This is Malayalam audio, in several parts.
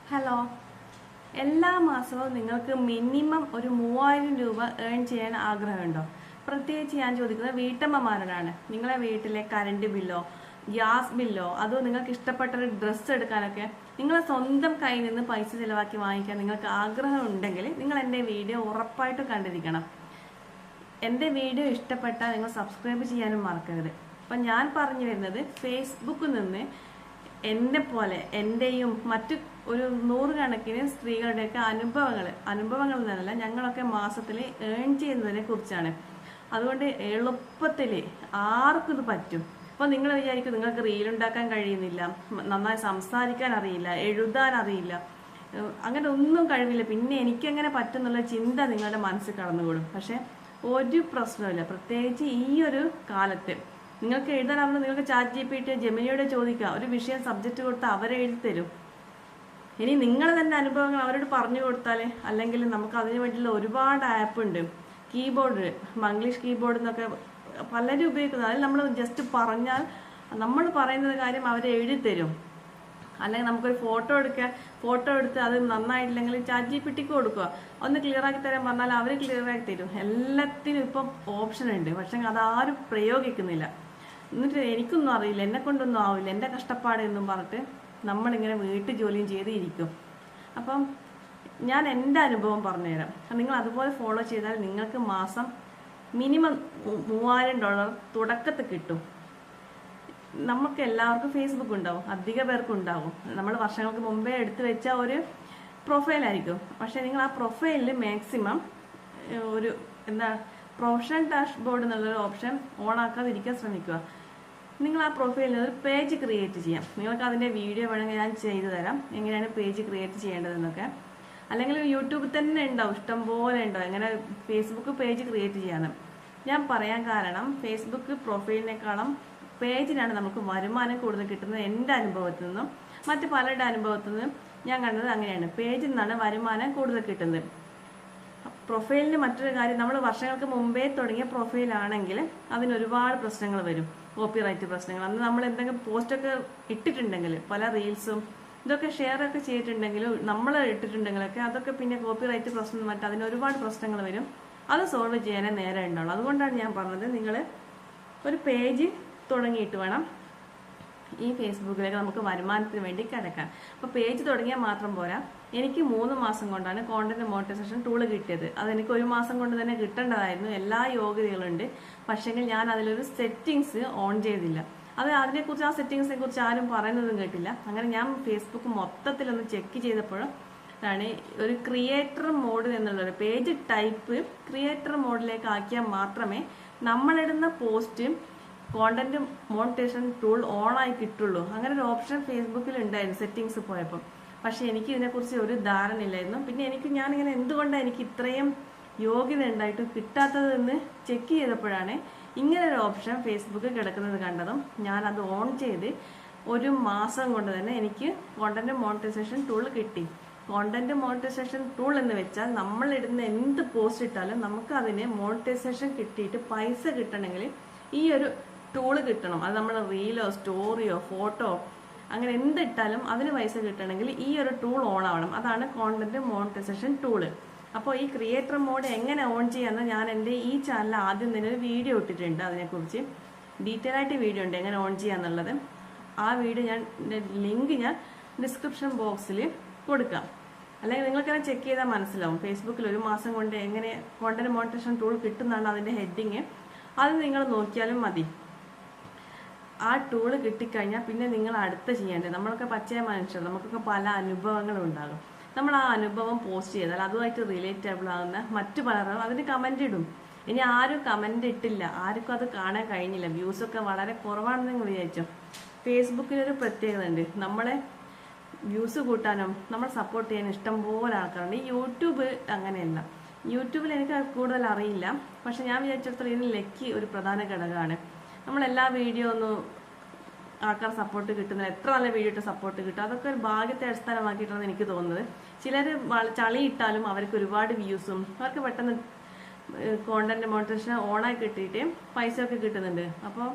ഹലോ, എല്ലാ മാസവും നിങ്ങൾക്ക് മിനിമം ഒരു 3000 രൂപ ഏൺ ചെയ്യാൻ ആഗ്രഹമുണ്ടോ? പ്രത്യേകിച്ച് ഞാൻ ചോദിക്കുന്നത് വീട്ടമ്മമാരോടാണ്. നിങ്ങളെ വീട്ടിലെ കറണ്ട് ബില്ലോ ഗ്യാസ് ബില്ലോ അതോ നിങ്ങൾക്ക് ഇഷ്ടപ്പെട്ട ഒരു ഡ്രസ്സ് എടുക്കാനൊക്കെ നിങ്ങളെ സ്വന്തം കയ്യിൽ നിന്ന് പൈസ ചിലവാക്കി വാങ്ങിക്കാൻ നിങ്ങൾക്ക് ആഗ്രഹം ഉണ്ടെങ്കിൽ നിങ്ങൾ എൻ്റെ വീഡിയോ ഉറപ്പായിട്ടും കണ്ടിരിക്കണം. എൻ്റെ വീഡിയോ ഇഷ്ടപ്പെട്ടാൽ നിങ്ങൾ സബ്സ്ക്രൈബ് ചെയ്യാനും മറക്കരുത്. അപ്പം ഞാൻ പറഞ്ഞു വരുന്നത് ഫേസ്ബുക്കിൽ നിന്ന് എന്നെ പോലെ എൻ്റെയും മറ്റു ഒരു 100 കണക്കിന് സ്ത്രീകളുടെയൊക്കെ അനുഭവങ്ങൾ എന്നല്ല, ഞങ്ങളൊക്കെ മാസത്തിൽ ഏൺ ചെയ്യുന്നതിനെ കുറിച്ചാണ്. അതുകൊണ്ട് എളുപ്പത്തിൽ ആർക്കും ഇത് പറ്റും. അപ്പോൾ നിങ്ങൾ വിചാരിക്കും നിങ്ങൾക്ക് റീലുണ്ടാക്കാൻ കഴിയുന്നില്ല, നന്നായി സംസാരിക്കാൻ അറിയില്ല, എഴുതാൻ അറിയില്ല, അങ്ങനെ ഒന്നും കഴിവില്ല, പിന്നെ എനിക്കെങ്ങനെ പറ്റുന്നുള്ള ചിന്ത നിങ്ങളുടെ മനസ്സിൽ കടന്നുകൂടും. പക്ഷെ ഒരു പ്രശ്നമില്ല. പ്രത്യേകിച്ച് ഈ ഒരു കാലത്ത് നിങ്ങൾക്ക് എഴുതാനാവുന്ന നിങ്ങൾക്ക് ചാറ്റ് GPT ജെമിനിയോട് ചോദിക്കുക, ഒരു വിഷയം സബ്ജക്റ്റ് കൊടുത്താൽ അവരെ എഴുതി തരും. ഇനി നിങ്ങൾ തന്നെ അനുഭവങ്ങൾ അവരോട് പറഞ്ഞു കൊടുത്താൽ, അല്ലെങ്കിൽ നമുക്ക് അതിന് വേണ്ടിയുള്ള ഒരുപാട് ആപ്പ് ഉണ്ട്. കീബോർഡ്, മംഗ്ലീഷ് കീബോർഡ് എന്നൊക്കെ പലരും ഉപയോഗിക്കുന്നത്. അതിൽ നമ്മൾ ജസ്റ്റ് പറഞ്ഞാൽ നമ്മൾ പറയുന്ന കാര്യം അവരെ എഴുതി തരും. അല്ലെങ്കിൽ നമുക്കൊരു ഫോട്ടോ എടുത്ത് അത് നന്നായിട്ടില്ലെങ്കിൽ ചാറ്റ് GPTക്ക് കൊടുക്കുക, ഒന്ന് ക്ലിയർ ആക്കി തരാൻ പറഞ്ഞാൽ അവർ ക്ലിയർ ആക്കി തരും. എല്ലാത്തിനും ഇപ്പം ഓപ്ഷൻ ഉണ്ട്, പക്ഷെ അതാരും പ്രയോഗിക്കുന്നില്ല. എന്നിട്ട് എനിക്കൊന്നും അറിയില്ല, എന്നെ കൊണ്ടൊന്നും ആവില്ല, എൻ്റെ കഷ്ടപ്പാട് എന്നും പറഞ്ഞിട്ട് നമ്മളിങ്ങനെ വീട്ടു ജോലിയും ചെയ്തിരിക്കും. അപ്പം ഞാൻ എൻ്റെ അനുഭവം പറഞ്ഞുതരാം. നിങ്ങൾ അതുപോലെ ഫോളോ ചെയ്താൽ നിങ്ങൾക്ക് മാസം മിനിമം $3000 തുടക്കത്തിൽ കിട്ടും. നമുക്ക് എല്ലാവർക്കും ഫേസ്ബുക്ക് ഉണ്ടാവും, അധിക പേർക്കും ഉണ്ടാവും. നമ്മൾ വർഷങ്ങൾക്ക് മുമ്പേ എടുത്തു വെച്ച ഒരു പ്രൊഫൈലായിരിക്കും. പക്ഷെ നിങ്ങൾ ആ പ്രൊഫൈലിൽ മാക്സിമം ഒരു പ്രൊഫഷണൽ ഡാഷ്ബോർഡ് എന്നുള്ളൊരു ഓപ്ഷൻ ഓൺ ആക്കാതിരിക്കാൻ ശ്രമിക്കുക. നിങ്ങൾ ആ പ്രൊഫൈലിൽ ഒരു പേജ് ക്രിയേറ്റ് ചെയ്യാം. നിങ്ങൾക്ക് അതിൻ്റെ വീഡിയോ വേണമെങ്കിൽ ഞാൻ ചെയ്തു തരാം, എങ്ങനെയാണ് പേജ് ക്രിയേറ്റ് ചെയ്യേണ്ടതെന്നൊക്കെ. അല്ലെങ്കിൽ യൂട്യൂബിൽ തന്നെ ഉണ്ടാവും, ഇഷ്ടംപോലെ ഉണ്ടാവും എങ്ങനെ ഫേസ്ബുക്ക് പേജ് ക്രിയേറ്റ് ചെയ്യാമെന്ന്. ഞാൻ പറയാൻ കാരണം ഫേസ്ബുക്ക് പ്രൊഫൈലിനേക്കാളും പേജിനാണ് നമുക്ക് വരുമാനം കൂടുതൽ കിട്ടുന്നത്. എൻ്റെ അനുഭവത്തിൽ നിന്നും മറ്റു പലരുടെ അനുഭവത്തിൽ നിന്നും ഞാൻ കണ്ടത് അങ്ങനെയാണ്. പേജിൽ നിന്നാണ് വരുമാനം കൂടുതൽ കിട്ടുന്നത്. പ്രൊഫൈലിന് മറ്റൊരു കാര്യം, നമ്മൾ വർഷങ്ങൾക്ക് മുമ്പേ തുടങ്ങിയ പ്രൊഫൈലാണെങ്കിൽ അതിന് ഒരുപാട് പ്രശ്നങ്ങൾ വരും, കോപ്പിറൈറ്റ് പ്രശ്നങ്ങൾ. അന്ന് നമ്മൾ എന്തെങ്കിലും പോസ്റ്റൊക്കെ ഇട്ടിട്ടുണ്ടെങ്കിൽ, പല റീൽസും ഇതൊക്കെ ഷെയർ ഒക്കെ ചെയ്തിട്ടുണ്ടെങ്കിലും നമ്മൾ ഇട്ടിട്ടുണ്ടെങ്കിലൊക്കെ അതൊക്കെ പിന്നെ കോപ്പിറൈറ്റ് പ്രശ്നം മറ്റു അതിന് ഒരുപാട് പ്രശ്നങ്ങൾ വരും. അത് സോൾവ് ചെയ്യാനേ നേരെ ഉണ്ടാവുള്ളൂ. അതുകൊണ്ടാണ് ഞാൻ പറഞ്ഞത് നിങ്ങൾ ഒരു പേജ് തുടങ്ങിയിട്ട് വേണം ഈ ഫേസ്ബുക്കിലേക്ക് നമുക്ക് വരുമാനത്തിന് വേണ്ടി കിടക്കാൻ. അപ്പോൾ പേജ് തുടങ്ങിയാൽ മാത്രം പോരാ. എനിക്ക് 3 മാസം കൊണ്ടാണ് കോണ്ടന്റ് മോണിറ്റൈസേഷൻ ടൂള് കിട്ടിയത്. അതെനിക്ക് 1 മാസം കൊണ്ട് തന്നെ കിട്ടേണ്ടതായിരുന്നു. എല്ലാ യോഗ്യതകളുണ്ട്, പക്ഷെങ്കിൽ ഞാൻ അതിലൊരു സെറ്റിങ്സ് ഓൺ ചെയ്തില്ല. അതിനെക്കുറിച്ച്, ആ സെറ്റിങ്സിനെ കുറിച്ച് ആരും പറയുന്നതും കേട്ടില്ല. അങ്ങനെ ഞാൻ ഫേസ്ബുക്ക് മൊത്തത്തിലൊന്ന് ചെക്ക് ചെയ്തപ്പോഴും ആണ് ഒരു ക്രിയേറ്റർ മോഡ് എന്നുള്ളൊരു പേജ് ടൈപ്പ് ക്രിയേറ്റർ മോഡിലേക്ക് ആക്കിയാൽ മാത്രമേ നമ്മളിടുന്ന post content monetisation tool on ആയി കിട്ടുള്ളൂ. അങ്ങനെ ഒരു ഓപ്ഷൻ ഫേസ്ബുക്കിൽ ഉണ്ടായിരുന്നു സെറ്റിങ്സ് പോയപ്പോൾ. പക്ഷെ എനിക്ക് ഇതിനെക്കുറിച്ച് ഒരു ധാരണ ഇല്ലായിരുന്നു. പിന്നെ ഞാനിങ്ങനെ എന്തുകൊണ്ടാണ് എനിക്ക് ഇത്രയും യോഗ്യത ഉണ്ടായിട്ടും കിട്ടാത്തതെന്ന് ചെക്ക് ചെയ്തപ്പോഴാണ് ഇങ്ങനെ ഒരു ഓപ്ഷൻ ഫേസ്ബുക്കിൽ കിടക്കുന്നത് കണ്ടതും ഞാൻ അത് ഓൺ ചെയ്ത് 1 മാസം കൊണ്ട് തന്നെ എനിക്ക് കോണ്ടന്റ് മോണിറ്റൈസേഷൻ ടൂൾ കിട്ടി. കോണ്ടന്റ് മോണിറ്റൈസേഷൻ ടൂൾ എന്ന് വെച്ചാൽ നമ്മൾ ഇടുന്ന എന്ത് പോസ്റ്റ് ഇട്ടാലും നമുക്ക് അതിന് മോണിറ്റൈസേഷൻ കിട്ടിയിട്ട് പൈസ കിട്ടണമെങ്കിൽ ഈ ഒരു ടൂള് കിട്ടണം. അത് നമ്മൾ റീലോ സ്റ്റോറിയോ ഫോട്ടോ അങ്ങനെ എന്തിട്ടാലും അതിന് പൈസ കിട്ടണമെങ്കിൽ ഈ ഒരു ടൂൾ ഓൺ ആവണം. അതാണ് കോണ്ടന്റ് മോണിറ്റൈസേഷൻ ടൂള്. അപ്പോൾ ഈ ക്രിയേറ്റർ മോഡ് എങ്ങനെ ഓൺ ചെയ്യാമെന്ന് ഞാൻ എൻ്റെ ഈ ചാനലിൽ ആദ്യം തന്നെ ഒരു വീഡിയോ ഇട്ടിട്ടുണ്ട്. അതിനെക്കുറിച്ച് ഡീറ്റെയിൽ ആയിട്ട് വീഡിയോ ഉണ്ട് എങ്ങനെ ഓൺ ചെയ്യാന്നുള്ളത്. ആ വീഡിയോ ലിങ്ക് ഞാൻ ഡിസ്ക്രിപ്ഷൻ ബോക്സിൽ കൊടുക്കാം. അല്ലെങ്കിൽ നിങ്ങൾക്കെന്നെ ചെക്ക് ചെയ്താൽ മനസ്സിലാവും. ഫേസ്ബുക്കിൽ 1 മാസം കൊണ്ട് എങ്ങനെ കോണ്ടന്റ് മോണിറ്റൈസേഷൻ ടൂൾ കിട്ടുന്നതാണ് അതിൻ്റെ ഹെഡിങ്. അത് നിങ്ങൾ നോക്കിയാലും മതി. ആ ടൂള് കിട്ടിക്കഴിഞ്ഞാൽ പിന്നെ നിങ്ങൾ അടുത്ത ചെയ്യേണ്ടത്, നമ്മളൊക്കെ പച്ചയ മനുഷ്യർ, നമുക്കൊക്കെ പല അനുഭവങ്ങളും ഉണ്ടാകും. നമ്മൾ ആ അനുഭവം പോസ്റ്റ് ചെയ്താൽ അതുമായിട്ട് റിലേറ്റബിൾ ആകുന്ന മറ്റു പലരും അതിന് കമന്റ് ഇടും. ഇനി ആരും കമന്റ് ഇട്ടില്ല, ആർക്കും അത് കാണാൻ കഴിഞ്ഞില്ല, വ്യൂസൊക്കെ വളരെ കുറവാണെന്ന് നിങ്ങൾ വിചാരിച്ചു. ഫേസ്ബുക്കിനൊരു പ്രത്യേകത ഉണ്ട്, നമ്മളെ വ്യൂസ് കൂട്ടാനും നമ്മൾ സപ്പോർട്ട് ചെയ്യാനും ഇഷ്ടംപോലെ ആൾക്കാരുണ്ട്. ഈ യൂട്യൂബ് അങ്ങനെയല്ല. യൂട്യൂബിൽ എനിക്ക് കൂടുതൽ അറിയില്ല, പക്ഷെ ഞാൻ വിചാരിച്ചിടത്തോളം ഇതിന് ലക്കി ഒരു പ്രധാന ഘടകമാണ്. നമ്മളെല്ലാ വീഡിയോ ഒന്നും ആൾക്കാർ സപ്പോർട്ട് കിട്ടുന്നില്ല, എത്ര നല്ല വീഡിയോ ഇട്ട് സപ്പോർട്ട് കിട്ടും, അതൊക്കെ ഒരു ഭാഗ്യത്തെ അടിസ്ഥാനമാക്കിയിട്ടാണ് എനിക്ക് തോന്നുന്നത്. ചിലർ ചളി ഇട്ടാലും അവർക്ക് ഒരുപാട് വ്യൂസും അവർക്ക് പെട്ടെന്ന് കോണ്ടന്റ് മോണിറ്റൈസേഷൻ ഓണായി കിട്ടിയിട്ട് പൈസ ഒക്കെ കിട്ടുന്നുണ്ട്. അപ്പോൾ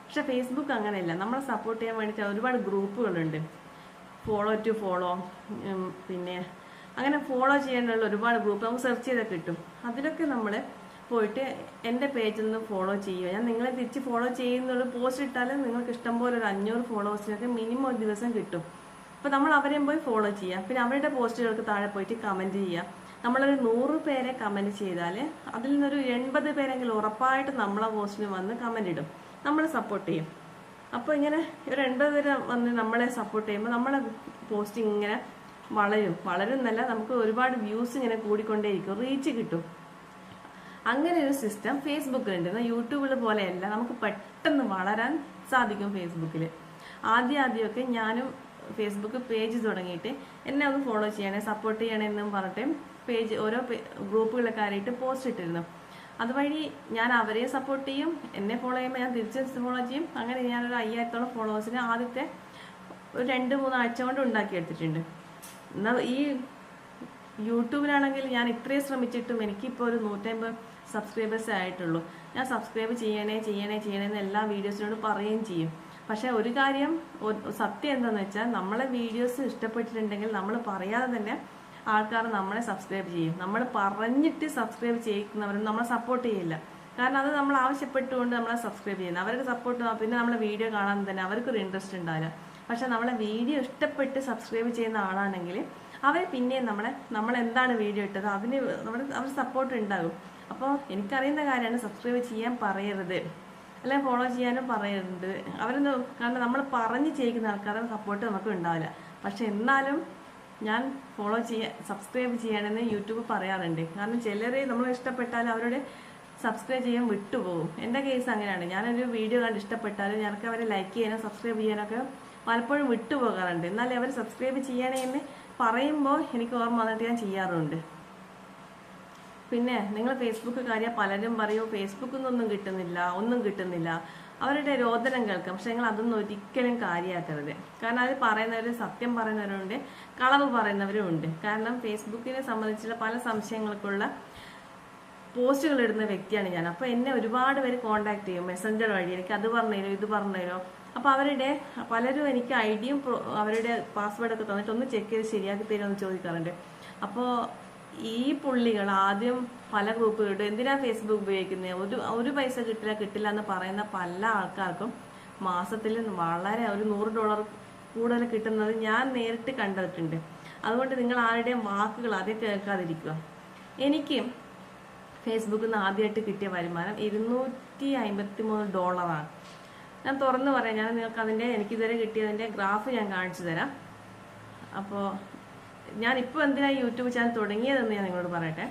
പക്ഷെ ഫേസ്ബുക്ക് അങ്ങനെയല്ല. നമ്മളെ സപ്പോർട്ട് ചെയ്യാൻ വേണ്ടിയിട്ട് ഒരുപാട് ഗ്രൂപ്പുകളുണ്ട്. ഫോളോ ടു ഫോളോ, പിന്നെ അങ്ങനെ ഫോളോ ചെയ്യാനുള്ള ഒരുപാട് ഗ്രൂപ്പ് നമുക്ക് സെർച്ച് ചെയ്താൽ കിട്ടും. അതിലൊക്കെ നമ്മൾ പോയിട്ട് എൻ്റെ പേജിൽ നിന്ന് ഫോളോ ചെയ്യുക. ഞാൻ നിങ്ങളെ തിരിച്ച് ഫോളോ ചെയ്യുന്നൊരു പോസ്റ്റ് ഇട്ടാലും നിങ്ങൾക്ക് ഇഷ്ടംപോലെ ഒരു 500 ഫോളോവേഴ്സിനൊക്കെ മിനിമം ഒരു ദിവസം കിട്ടും. അപ്പോൾ നമ്മൾ അവരെയും പോയി ഫോളോ ചെയ്യുക. പിന്നെ അവരുടെ പോസ്റ്റുകൾക്ക് താഴെ പോയിട്ട് കമൻറ്റ് ചെയ്യുക. നമ്മളൊരു 100 പേരെ കമൻറ്റ് ചെയ്താൽ അതിൽ നിന്നൊരു 80 പേരെങ്കിലും ഉറപ്പായിട്ട് നമ്മളെ പോസ്റ്റിന് വന്ന് കമൻറ്റ് ഇടും, നമ്മളെ സപ്പോർട്ട് ചെയ്യും. അപ്പോൾ ഇങ്ങനെ ഒരു 80 പേര് വന്ന് നമ്മളെ സപ്പോർട്ട് ചെയ്യുമ്പോൾ നമ്മളെ പോസ്റ്റ് ഇങ്ങനെ വളരുന്നല്ല, നമുക്ക് ഒരുപാട് വ്യൂസ് ഇങ്ങനെ കൂടിക്കൊണ്ടേയിരിക്കും, റീച്ച് കിട്ടും. അങ്ങനെ ഒരു സിസ്റ്റം ഫേസ്ബുക്കിലുണ്ട്. എന്നാൽ യൂട്യൂബിൽ പോലെയല്ല, നമുക്ക് പെട്ടെന്ന് വളരാൻ സാധിക്കും ഫേസ്ബുക്കിൽ. ആദ്യമൊക്കെ ഞാനും ഫേസ്ബുക്ക് പേജ് തുടങ്ങിയിട്ട് എന്നെ ഒന്ന് ഫോളോ ചെയ്യണേ, സപ്പോർട്ട് ചെയ്യണേ എന്നും പറഞ്ഞിട്ട് ഓരോ ഗ്രൂപ്പുകളൊക്കെ ആയിട്ട് പോസ്റ്റ് ഇട്ടിരുന്നു. അതുവഴി ഞാൻ അവരെ സപ്പോർട്ട് ചെയ്യും, എന്നെ ഫോളോ ചെയ്യുമ്പോൾ ഞാൻ തിരിച്ച് ഫോളോ ചെയ്യും. അങ്ങനെ ഞാനൊരു 5000-ഓളം ഫോളോവേഴ്സിന് ആദ്യത്തെ ഒരു 2-3 ആഴ്ച കൊണ്ട് ഉണ്ടാക്കിയെടുത്തിട്ടുണ്ട്. എന്നാൽ ഈ യൂട്യൂബിലാണെങ്കിൽ ഞാൻ ഇത്രയും ശ്രമിച്ചിട്ടും എനിക്കിപ്പോൾ ഒരു 150 സബ്സ്ക്രൈബേഴ്സേ ആയിട്ടുള്ളൂ. ഞാൻ സബ്സ്ക്രൈബ് ചെയ്യണേ എന്ന് എല്ലാ വീഡിയോസിനോട് പറയുകയും ചെയ്യും. പക്ഷെ ഒരു കാര്യം സത്യം എന്താണെന്ന് വെച്ചാൽ, നമ്മളെ വീഡിയോസ് ഇഷ്ടപ്പെട്ടിട്ടുണ്ടെങ്കിൽ നമ്മൾ പറയാതെ തന്നെ ആൾക്കാർ നമ്മളെ സബ്സ്ക്രൈബ് ചെയ്യും. നമ്മൾ പറഞ്ഞിട്ട് സബ്സ്ക്രൈബ് ചെയ്യുന്നവരും നമ്മളെ സപ്പോർട്ട് ചെയ്യില്ല. കാരണം അത് നമ്മൾ ആവശ്യപ്പെട്ടുകൊണ്ട് നമ്മളെ സബ്സ്ക്രൈബ് ചെയ്യുന്നത്. അവർക്ക് സപ്പോർട്ട്, പിന്നെ നമ്മളെ വീഡിയോ കാണാൻ തന്നെ അവർക്കൊരു ഇൻട്രസ്റ്റ് ഉണ്ടാവില്ല. പക്ഷെ നമ്മളെ വീഡിയോ ഇഷ്ടപ്പെട്ട് സബ്സ്ക്രൈബ് ചെയ്യുന്ന ആളാണെങ്കിൽ അവർ പിന്നെയും നമ്മൾ എന്താണ് വീഡിയോ ഇട്ടത് അതിന് അവർ സപ്പോർട്ട് ഉണ്ടാകും. അപ്പോൾ എനിക്കറിയുന്ന കാര്യമാണ്, സബ്സ്ക്രൈബ് ചെയ്യാൻ പറയരുത്, അല്ലെങ്കിൽ ഫോളോ ചെയ്യാനും പറയരുത്. കാരണം നമ്മൾ പറഞ്ഞ് ചെയ്യിക്കുന്ന ആൾക്കാരുടെ സപ്പോർട്ട് നമുക്ക് ഉണ്ടാവില്ല. പക്ഷെ എന്നാലും ഞാൻ സബ്സ്ക്രൈബ് ചെയ്യണമെന്ന് യൂട്യൂബ് പറയാറുണ്ട്. കാരണം ചിലർ നമ്മൾ ഇഷ്ടപ്പെട്ടാൽ അവരോട് സബ്സ്ക്രൈബ് ചെയ്യാൻ വിട്ടുപോകും. എൻ്റെ കേസ് അങ്ങനെയാണ്. ഞാനൊരു വീഡിയോ കണ്ട് ഇഷ്ടപ്പെട്ടാലും ഞങ്ങൾക്ക് അവരെ ലൈക്ക് ചെയ്യാനോ സബ്സ്ക്രൈബ് ചെയ്യാനൊക്കെ പലപ്പോഴും വിട്ടുപോകാറുണ്ട്. എന്നാലും അവർ സബ്സ്ക്രൈബ് ചെയ്യണമെന്ന് പറയുമ്പോൾ എനിക്ക് ഓർമ്മ വന്നിട്ട് ഞാൻ ചെയ്യാറുണ്ട്. പിന്നെ നിങ്ങൾ ഫേസ്ബുക്ക് കാര്യം പലരും പറയും ഫേസ്ബുക്കിൽ നിന്നൊന്നും കിട്ടുന്നില്ല, അവരുടെ രോദനം കേൾക്കാം. പക്ഷെ നിങ്ങൾ അതൊന്നും ഒരിക്കലും കാര്യമാക്കരുത്. കാരണം അത് പറയുന്നവർ സത്യം പറയുന്നവരുണ്ട്, കളവ് പറയുന്നവരും ഉണ്ട്. കാരണം ഫേസ്ബുക്കിനെ സംബന്ധിച്ചുള്ള പല സംശയങ്ങൾക്കുള്ള പോസ്റ്റുകൾ ഇടുന്ന വ്യക്തിയാണ് ഞാൻ. അപ്പോൾ എന്നെ ഒരുപാട് പേര് കോൺടാക്ട് ചെയ്യും മെസ്സഞ്ചർ വഴി, എനിക്ക് അത് പറഞ്ഞുതരോ ഇത് പറഞ്ഞുതരോ. അപ്പോൾ പലരും എനിക്ക് ഐഡിയും അവരുടെ പാസ്വേഡൊക്കെ തന്നിട്ട് ഒന്ന് ചെക്ക് ചെയ്ത് ശരിയാക്കി തരുമെന്ന് ചോദിക്കാറുണ്ട്. അപ്പോൾ ഈ പുള്ളികൾ ആദ്യം പല ഗ്രൂപ്പുകളുണ്ട്, എന്തിനാ ഫേസ്ബുക്ക് ഉപയോഗിക്കുന്നത്, ഒരു പൈസ കിട്ടില്ല എന്ന് പറയുന്ന പല ആൾക്കാർക്കും മാസത്തിൽ വളരെ ഒരു $100 കൂടുതൽ കിട്ടുന്നത് ഞാൻ നേരിട്ട് കണ്ടിട്ടുണ്ട്. അതുകൊണ്ട് നിങ്ങൾ ആരുടെയും വാക്കുകൾ ആദ്യം കേൾക്കാതിരിക്കുക. എനിക്ക് ഫേസ്ബുക്കിൽ നിന്ന് ആദ്യമായിട്ട് കിട്ടിയ വരുമാനം $253. ഞാൻ തുറന്നു പറയാം, എനിക്കിതുവരെ കിട്ടിയതിൻ്റെ ഗ്രാഫ് ഞാൻ കാണിച്ചു തരാം. അപ്പോൾ ഞാനിപ്പോൾ എന്തിനാണ് യൂട്യൂബ് ചാനൽ തുടങ്ങിയതെന്ന് ഞാൻ നിങ്ങളോട് പറയട്ടെ.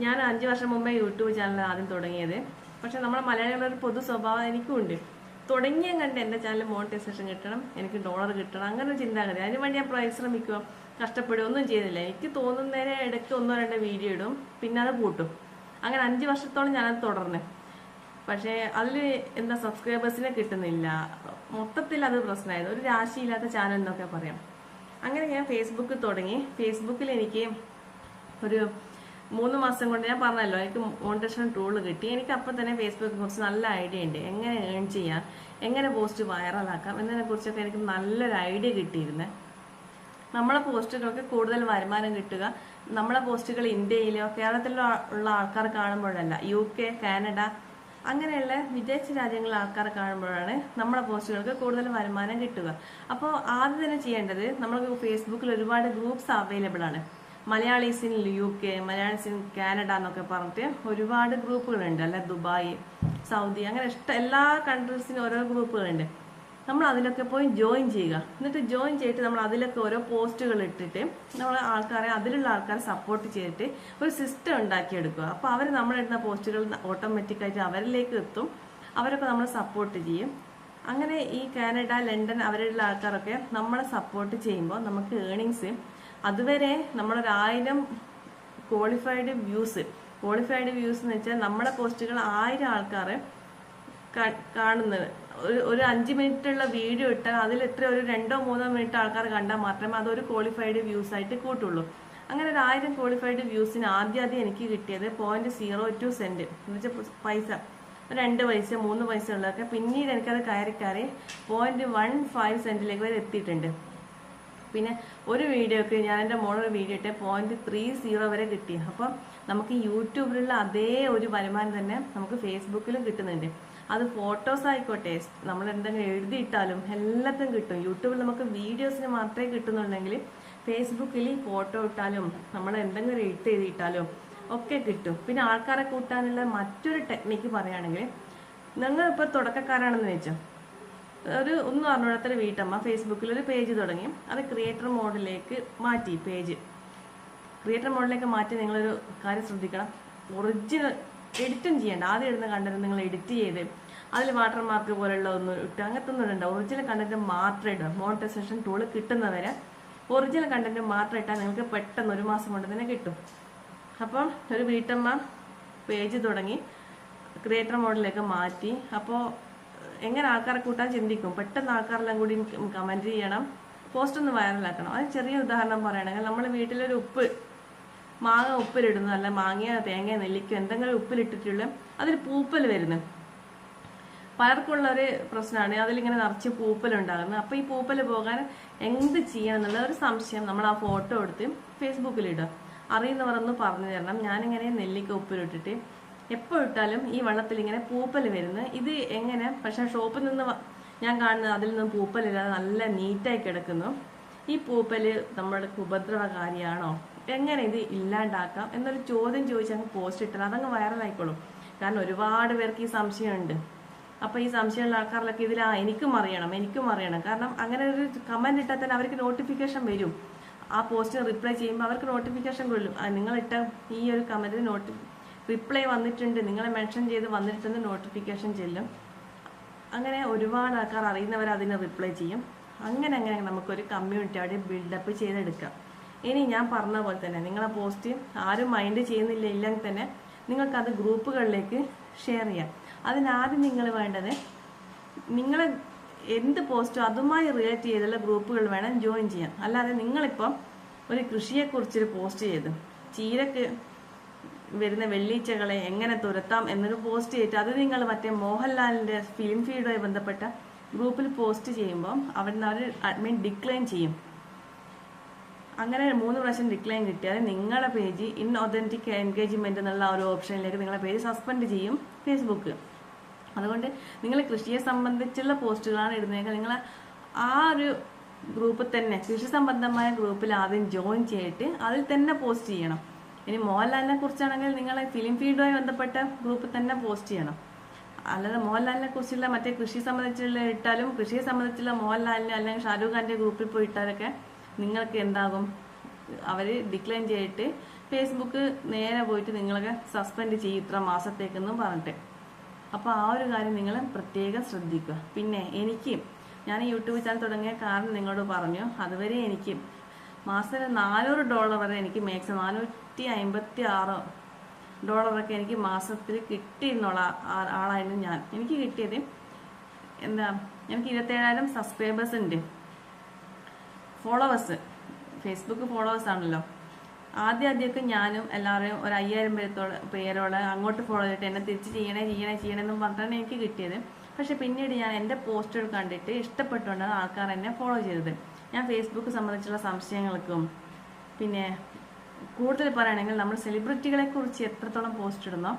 ഞാൻ 5 വർഷം മുമ്പേ യൂട്യൂബ് ചാനൽ ആദ്യം തുടങ്ങിയത്. പക്ഷെ നമ്മുടെ മലയാളികളുടെ ഒരു പൊതു സ്വഭാവം എനിക്കും ഉണ്ട്. തുടങ്ങിയും കണ്ട് എൻ്റെ ചാനൽ മോണിറ്റൈസേഷൻ കിട്ടണം, എനിക്ക് ഡോളർ കിട്ടണം, അങ്ങനെ ഒരു ചിന്താഗതി. അതിന് വേണ്ടി ഞാൻ പരിശ്രമിക്കുക, കഷ്ടപ്പെടുക ഒന്നും ചെയ്തില്ല. എനിക്ക് തോന്നുന്നതിന് ഇടയ്ക്ക് 1-2 വീഡിയോ ഇടും, പിന്നെ അത് പൂട്ടും. അങ്ങനെ 5 വർഷത്തോളം ഞാനത് തുടർന്ന്. പക്ഷേ അതിൽ സബ്സ്ക്രൈബേഴ്സിനെ കിട്ടുന്നില്ല. മൊത്തത്തിൽ അത് പ്രശ്നമായത്, ഒരു രാശിയില്ലാത്ത ചാനൽ എന്നൊക്കെ പറയാം. അങ്ങനെ ഞാൻ ഫേസ്ബുക്ക് തുടങ്ങി. ഫേസ്ബുക്കിൽ എനിക്ക് ഒരു 3 മാസം കൊണ്ട്, ഞാൻ പറഞ്ഞല്ലോ എനിക്ക് മോണിറ്റൈസേഷൻ ടൂൾ കിട്ടി. എനിക്ക് അപ്പം തന്നെ ഫേസ്ബുക്കിനെ കുറിച്ച് നല്ല ഐഡിയ ഉണ്ട്, എങ്ങനെ ഏൺ ചെയ്യാം, എങ്ങനെ പോസ്റ്റ് വൈറലാക്കാം എന്നതിനെ കുറിച്ചൊക്കെ എനിക്ക് നല്ലൊരു ഐഡിയ കിട്ടിയിരുന്നേ. നമ്മളെ പോസ്റ്റുകൾക്ക് കൂടുതൽ വരുമാനം കിട്ടുക, നമ്മളെ പോസ്റ്റുകൾ ഇന്ത്യയിലോ കേരളത്തിലോ ഉള്ള ആൾക്കാർ കാണുമ്പോഴല്ല, UK, കാനഡ അങ്ങനെയുള്ള വിദേശ രാജ്യങ്ങളിലെ ആൾക്കാർ കാണുമ്പോഴാണ് നമ്മളെ പോസ്റ്റുകൾക്ക് കൂടുതൽ വരുമാനം കിട്ടുക. അപ്പോൾ ആദ്യം തന്നെ ചെയ്യേണ്ടത്, നമ്മൾക്ക് ഫേസ്ബുക്കിൽ ഒരുപാട് ഗ്രൂപ്പ്സ് അവൈലബിൾ ആണ്. Malayalees in UK, Malayalees in Canada എന്നൊക്കെ പറഞ്ഞിട്ട് ഒരുപാട് ഗ്രൂപ്പുകളുണ്ട്. അല്ലെ ദുബായ്, സൗദി, അങ്ങനെ എല്ലാ കൺട്രീസിനും ഓരോ ഗ്രൂപ്പുകളുണ്ട്. നമ്മൾ അതിലൊക്കെ പോയി ജോയിൻ ചെയ്യുക. എന്നിട്ട് ജോയിൻ ചെയ്തിട്ട് നമ്മൾ അതിലൊക്കെ ഓരോ പോസ്റ്റുകൾ ഇട്ടിട്ട് അതിലുള്ള ആൾക്കാരെ സപ്പോർട്ട് ചെയ്തിട്ട് ഒരു സിസ്റ്റം ഉണ്ടാക്കിയെടുക്കുക. അപ്പോൾ അവർ നമ്മളിടുന്ന പോസ്റ്റുകൾ ഓട്ടോമാറ്റിക്കായിട്ട് അവരിലേക്ക് എത്തും, അവരൊക്കെ നമ്മളെ സപ്പോർട്ട് ചെയ്യും. അങ്ങനെ ഈ കാനഡ, ലണ്ടൻ അവരുള്ള ആൾക്കാരൊക്കെ നമ്മളെ സപ്പോർട്ട് ചെയ്യുമ്പോൾ നമുക്ക് ഏണിങ്സ്, അതുവരെ നമ്മളൊരു 1000 ക്വാളിഫൈഡ് വ്യൂസ് എന്ന് വെച്ചാൽ നമ്മളെ പോസ്റ്റുകൾ 1000 ആൾക്കാർ കാണുന്നത്. ഒരു 5 മിനിറ്റുള്ള വീഡിയോ ഇട്ടാൽ അതിൽ ഒരു 2-3 മിനിറ്റ് ആൾക്കാർ കണ്ടാൽ മാത്രമേ അതൊരു ക്വാളിഫൈഡ് വ്യൂസ് ആയിട്ട് കൂട്ടുള്ളൂ. അങ്ങനെ ഒരു 1000 ക്വാളിഫൈഡ് വ്യൂസിന് ആദ്യം എനിക്ക് കിട്ടിയത് 0.02 സെന്റ് എന്ന് വെച്ചാൽ പൈസ, 2 പൈസ 3 പൈസ ഉള്ളതൊക്കെ പിന്നീട് എനിക്കത് കയറി 0.15 സെന്റിലേക്ക് വരെ എത്തിയിട്ടുണ്ട്. പിന്നെ ഒരു വീഡിയോക്ക് ഞാൻ എൻ്റെ മോളൊരു വീഡിയോ ഇട്ട് 0.30 വരെ കിട്ടി. അപ്പം നമുക്ക് യൂട്യൂബിലുള്ള അതേ ഒരു വരുമാനം തന്നെ നമുക്ക് ഫേസ്ബുക്കിലും കിട്ടുന്നുണ്ട്. അത് ഫോട്ടോസ് ആയിക്കോട്ടെ, നമ്മൾ എന്തെങ്കിലും എഴുതിയിട്ടാലും എല്ലാത്തിനും കിട്ടും. യൂട്യൂബിൽ നമുക്ക് വീഡിയോസിന് മാത്രമേ കിട്ടുന്നുണ്ടെങ്കിൽ ഫേസ്ബുക്കിൽ ഫോട്ടോ ഇട്ടാലും നമ്മൾ എന്തെങ്കിലും എഴുതിയിട്ടാലും ഒക്കെ കിട്ടും. പിന്നെ ആൾക്കാരെ കൂട്ടാനുള്ള മറ്റൊരു ടെക്നിക്ക് പറയുകയാണെങ്കിൽ, നിങ്ങളിപ്പോൾ തുടക്കക്കാരാണെന്ന് വെച്ചോ, ഒന്നും അറിഞ്ഞൂടാത്തൊരു വീട്ടമ്മ ഫേസ്ബുക്കിൽ ഒരു പേജ് തുടങ്ങി, അത് ക്രിയേറ്റർ മോഡിലേക്ക് മാറ്റി. ക്രിയേറ്റർ മോഡിലേക്ക് മാറ്റി നിങ്ങളൊരു കാര്യം ശ്രദ്ധിക്കണം, ഒറിജിനൽ എഡിറ്റും ചെയ്യേണ്ട. ആദ്യം ഇടുന്ന കണ്ടന്റ് നിങ്ങൾ എഡിറ്റ് ചെയ്ത് അതിൽ വാട്ടർമാർക്ക് പോലുള്ള ഒന്നും ഇട്ട് അങ്ങനത്തെ ഒന്നും ഇടണ്ട. ഒറിജിനൽ കണ്ടന്റ് മാത്രം ഇടുക. മോണിറ്റൈസേഷൻ ടൂള് കിട്ടുന്നവരെ ഒറിജിനൽ കണ്ടന്റ് മാത്രം ഇട്ടാൽ നിങ്ങൾക്ക് പെട്ടെന്ന് 1 മാസം കൊണ്ട് തന്നെ കിട്ടും. അപ്പം ഒരു വീട്ടമ്മ പേജ് തുടങ്ങി ക്രിയേറ്റർ മോഡിലേക്ക് മാറ്റി. അപ്പോൾ എങ്ങനെ ആൾക്കാരെ കൂട്ടാൻ ചിന്തിക്കും? പെട്ടെന്ന് ആൾക്കാരെല്ലാം കൂടി കമന്റ് ചെയ്യണം, പോസ്റ്റ് ഒന്ന് വൈറലാക്കണം. അത് ചെറിയ ഉദാഹരണം പറയുകയാണെങ്കിൽ, നമ്മൾ വീട്ടിലൊരു മാങ്ങ ഉപ്പിലിടുന്നു, അല്ല മാങ്ങയോ തേങ്ങയോ നെല്ലിക്കോ എന്തെങ്കിലും ഉപ്പിലിട്ടിട്ടുള്ള അതിൽ പൂപ്പൽ വരുന്നു. പലർക്കുള്ള ഒരു പ്രശ്നമാണ്, അതിലിങ്ങനെ നിറച്ച് പൂപ്പലുണ്ടാകുന്നത്. അപ്പോൾ ഈ പൂപ്പൽ പോകാൻ എന്ത് ചെയ്യണം എന്നുള്ള ഒരു സംശയം നമ്മൾ ആ ഫോട്ടോ എടുത്ത് ഫേസ്ബുക്കിലിടുക. അറിയുന്നവരൊന്ന് പറഞ്ഞു തരണം, ഞാനിങ്ങനെ നെല്ലിക്ക ഉപ്പിലിട്ടിട്ട് എപ്പോൾ ഇട്ടാലും ഈ വെള്ളത്തിൽ ഇങ്ങനെ പൂപ്പൽ വരുന്നത്, ഇത് എങ്ങനെ? പക്ഷെ ഷോപ്പിൽ നിന്ന് ഞാൻ കാണുന്നത് അതിൽ നിന്ന് പൂപ്പലില്ലാതെ നല്ല നീറ്റായി കിടക്കുന്നു. ഈ പൂപ്പല് നമ്മൾക്ക് ഉപദ്രവകാരിയാണോ? എങ്ങനെ ഇത് ഇല്ലാണ്ടാക്കാം എന്നൊരു ചോദ്യം ചോദിച്ചാൽ പോസ്റ്റ് ഇട്ടാൽ അതങ്ങ് വൈറലായിക്കോളും. കാരണം ഒരുപാട് പേർക്ക് ഈ സംശയമുണ്ട്. അപ്പോൾ ഈ സംശയമുള്ള ആൾക്കാരിലൊക്കെ എനിക്കും അറിയണം. കാരണം അങ്ങനെ ഒരു കമന്റ് ഇട്ടാൽ തന്നെ അവർക്ക് നോട്ടിഫിക്കേഷൻ വരും. ആ പോസ്റ്റിന് റിപ്ലൈ ചെയ്യുമ്പോൾ അവർക്ക് നോട്ടിഫിക്കേഷൻ കൊള്ളും, നിങ്ങളിട്ട ഈ ഒരു കമന്റിന് റിപ്ലൈ വന്നിട്ടുണ്ട്, നിങ്ങളെ മെൻഷൻ ചെയ്ത് വന്നിട്ടെന്ന് നോട്ടിഫിക്കേഷൻ ചെല്ലും. അങ്ങനെ ഒരുപാട് ആൾക്കാർ അറിയുന്നവർ അതിന് റിപ്ലൈ ചെയ്യും. അങ്ങനെ നമുക്കൊരു കമ്മ്യൂണിറ്റി അവിടെ ബിൽഡപ്പ് ചെയ്തെടുക്കാം. ഇനി ഞാൻ പറഞ്ഞ പോലെ തന്നെ നിങ്ങളെ പോസ്റ്റ് ആരും മൈൻഡ് ചെയ്യുന്നില്ല ഇല്ലെങ്കിൽ തന്നെ നിങ്ങൾക്കത് ഗ്രൂപ്പുകളിലേക്ക് ഷെയർ ചെയ്യാം. അതിനാദ്യം നിങ്ങൾ വേണ്ടത്, നിങ്ങളെ എന്ത് പോസ്റ്റോ അതുമായി റിലേറ്റ് ചെയ്തുള്ള ഗ്രൂപ്പുകൾ വേണം ജോയിൻ ചെയ്യാൻ. അല്ലാതെ നിങ്ങളിപ്പം ഒരു കൃഷിയെക്കുറിച്ചൊരു പോസ്റ്റ് ചെയ്ത് ചീരക്ക് വരുന്ന വെള്ളീച്ചകളെ എങ്ങനെ തുരത്താം എന്നൊരു പോസ്റ്റ് ചെയ്തിട്ട് അത് നിങ്ങൾ മറ്റേ മോഹൻലാലിന്റെ ഫിലിം ഫീഡുമായി ബന്ധപ്പെട്ട ഗ്രൂപ്പിൽ പോസ്റ്റ് ചെയ്യുമ്പോൾ അവിടുന്ന് അവർ അഡ്മിൻ ഡിക്ലൈൻ ചെയ്യും. അങ്ങനെ 3 പ്രാവശ്യം ഡിക്ലൈൻ കിട്ടിയാൽ നിങ്ങളുടെ പേജ് ഇൻഒതന്റിക് എൻഗേജ്മെന്റ് എന്നുള്ള ഒരു ഓപ്ഷനിലേക്ക് നിങ്ങളുടെ പേജ് സസ്പെൻഡ് ചെയ്യും ഫേസ്ബുക്ക്. അതുകൊണ്ട് നിങ്ങൾ കൃഷിയെ സംബന്ധിച്ചുള്ള പോസ്റ്റുകളാണ് ഇടുന്നതെങ്കിൽ നിങ്ങൾ ആ ഒരു ഗ്രൂപ്പിൽ തന്നെ, കൃഷി സംബന്ധമായ ഗ്രൂപ്പിൽ ആദ്യം ജോയിൻ ചെയ്തിട്ട് അതിൽ തന്നെ പോസ്റ്റ് ചെയ്യണം. ഇനി മോഹൻലാലിനെ കുറിച്ചാണെങ്കിൽ നിങ്ങൾ ഫിലിം ഫീൽഡുമായി ബന്ധപ്പെട്ട ഗ്രൂപ്പിൽ തന്നെ പോസ്റ്റ് ചെയ്യണം. അല്ലാതെ മോഹൻലാലിനെ കുറിച്ചുള്ള മറ്റേ കൃഷി സംബന്ധിച്ചുള്ള ഇട്ടാലും, കൃഷിയെ സംബന്ധിച്ചുള്ള മോഹൻലാലിനെ അല്ലെങ്കിൽ ഷാരൂഖ് ഖാന്റെ ഗ്രൂപ്പിൽ പോയി ഇട്ടാലൊക്കെ നിങ്ങൾക്ക് എന്താകും? അവർ ഡിക്ലൈൻ ചെയ്തിട്ട് ഫേസ്ബുക്ക് നേരെ പോയിട്ട് നിങ്ങളൊക്കെ സസ്പെൻഡ് ചെയ്യും ഇത്ര മാസത്തേക്കെന്നും പറഞ്ഞിട്ട്. അപ്പോൾ ആ ഒരു കാര്യം നിങ്ങൾ പ്രത്യേകം ശ്രദ്ധിക്കുക. പിന്നെ ഞാൻ യൂട്യൂബ് ചാനൽ തുടങ്ങിയ കാരണം നിങ്ങളോട് പറഞ്ഞു, അതുവരെ എനിക്ക് മാസം $400 വരെ എനിക്ക് മാക്സിമം $456 എനിക്ക് മാസത്തിൽ കിട്ടിയെന്നുള്ള ആളായിരുന്നു ഞാൻ. എനിക്ക് കിട്ടിയത് എനിക്ക് 27,000 സബ്സ്ക്രൈബേഴ്സ് ഉണ്ട്, ഫോളോവേഴ്സ്. ഫേസ്ബുക്ക് ഫോളോവേഴ്സ് ആണല്ലോ. ആദ്യമൊക്കെ ഞാനും എല്ലാവരെയും ഒരു 5,000 പേരോളം അങ്ങോട്ട് ഫോളോ ചെയ്തിട്ട് എന്നെ തിരിച്ച് ചെയ്യണമെന്നും പറഞ്ഞാണ് എനിക്ക് കിട്ടിയത്. പക്ഷെ പിന്നീട് ഞാൻ എൻ്റെ പോസ്റ്റുകൾ കണ്ടിട്ട് ഇഷ്ടപ്പെട്ടുകൊണ്ടാണ് ആൾക്കാർ എന്നെ ഫോളോ ചെയ്തത്. ഞാൻ ഫേസ്ബുക്ക് സംബന്ധിച്ചുള്ള സംശയങ്ങൾക്കും പിന്നെ കൂടുതൽ പറയുകയാണെങ്കിൽ നമ്മൾ സെലിബ്രിറ്റികളെ കുറിച്ച് എത്രത്തോളം പോസ്റ്റ് ഇടുന്നോ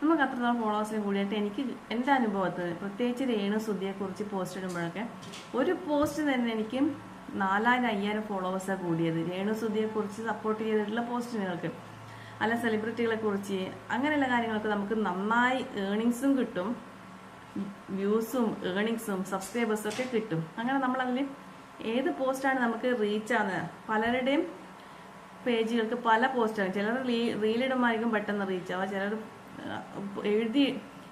നമുക്ക് അത്രത്തോളം ഫോളോവേഴ്സിന് കൂടിയിട്ട് എനിക്ക് എൻ്റെ അനുഭവത്തിൽ പ്രത്യേകിച്ച് രേണുസുധിയെ കുറിച്ച് പോസ്റ്റ് ഇടുമ്പോഴൊക്കെ ഒരു പോസ്റ്റ് തന്നെ എനിക്ക് 4,000-5,000 ഫോളോവേഴ്സാണ് കൂടിയത്. രേണുസുധിയെ കുറിച്ച് സപ്പോർട്ട് ചെയ്തിട്ടുള്ള പോസ്റ്റുകൾക്ക്. അല്ല സെലിബ്രിറ്റികളെ കുറിച്ച് അങ്ങനെയുള്ള കാര്യങ്ങളൊക്കെ നമുക്ക് നന്നായി ഏണിങ്സും കിട്ടും, വ്യൂസും ഏണിങ്സും സബ്സ്ക്രൈബേഴ്സും ഒക്കെ കിട്ടും. അങ്ങനെ നമ്മളതിൽ ഏത് പോസ്റ്റാണ് നമുക്ക് റീച്ച് ആകുന്നത്? പലരുടെയും പേജുകൾക്ക് പല പോസ്റ്റാണ്. ചിലർ റീലിടുമ്പോഴായിരിക്കും പെട്ടെന്ന് റീച്ച് ആവുക, ചിലർ എഴുതി